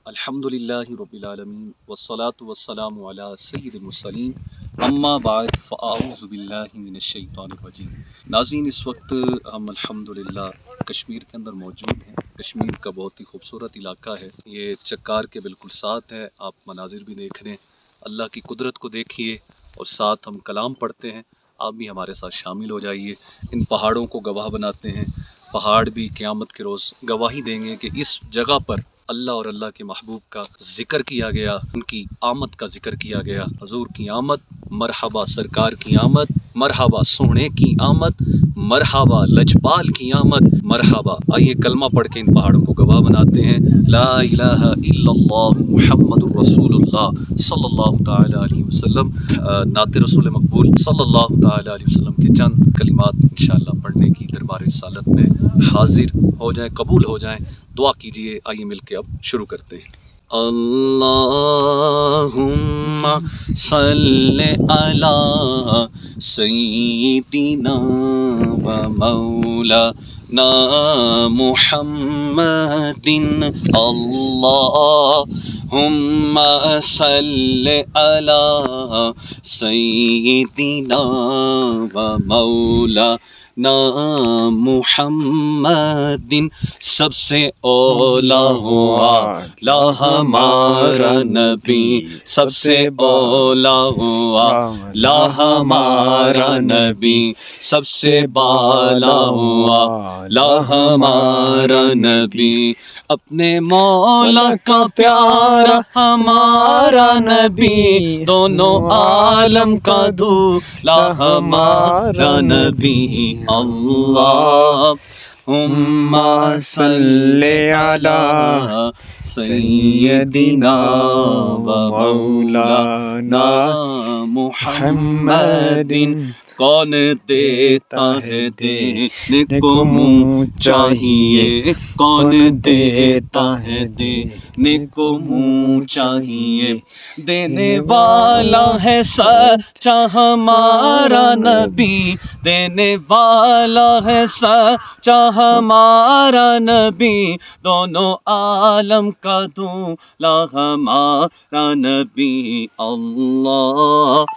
الحمدللہ رب العالمین والصلاة والسلام علی سید المرسلین اما بعد فاعوذ باللہ من الشیطان الرجیم۔ ناظرین، اس وقت ہم الحمدللہ کشمیر کے اندر موجود ہیں۔ کشمیر کا بہت ہی خوبصورت علاقہ ہے، یہ چکار کے بالکل ساتھ ہے۔ آپ مناظر بھی دیکھ رہے ہیں، اللہ کی قدرت کو دیکھیے اور ساتھ ہم کلام پڑھتے ہیں۔ آپ بھی ہمارے ساتھ شامل ہو جائیے، ان پہاڑوں کو گواہ بناتے ہیں۔ پہاڑ بھی قیامت کے روز گواہی دیں گے کہ اس جگہ پر اللہ اور اللہ کے محبوب کا ذکر کیا گیا، ان کی آمد کا ذکر کیا گیا۔ حضور کی آمد، مرحبا سرکار کی آمد، مرحبا سونے کی آمد، مرحبا لجپال کی آمد، مرحبا۔ آئیے کلمہ پڑھ کے ان پہاڑوں کو گواہ بناتے ہیں۔ لا الہ الا اللہ محمد الرسول اللہ صلی اللہ تعالی علیہ وسلم۔ نعت رسول مقبول صلی اللہ تعالی علیہ وسلم کے چند کلمات انشاءاللہ پڑھنے کی دربار رسالت میں حاضر ہو جائیں، قبول ہو جائیں، دعا کیجئے۔ آئیے مل کے اب شروع کرتے ہیں۔ اللہم صلی علی سیدنا و مولانا محمد۔ اللہم صلی علی سیدنا و مولانا محمد۔ سب سے اولا ہوا لا ہمارا نبی، سب سے اولا ہوا لا ہمارا نبی، سب سے بالا ہوا لا ہمارا نبی۔ اپنے مولا کا پیارا ہمارا نبی، دونوں عالم کا دولہا ہمارا نبی۔ اللہم صلی علی سیدنا و مولانا محمد۔ کون دیتا ہے دینے کو منہ چاہیے، کون دیتا ہے دینے کو منہ چاہیے۔ دینے والا ہے سچا ہمارا نبی، دینے والا ہے سچا ہمارا نبی، دونوں عالم کا دولہا ہمارا نبی۔ اللہ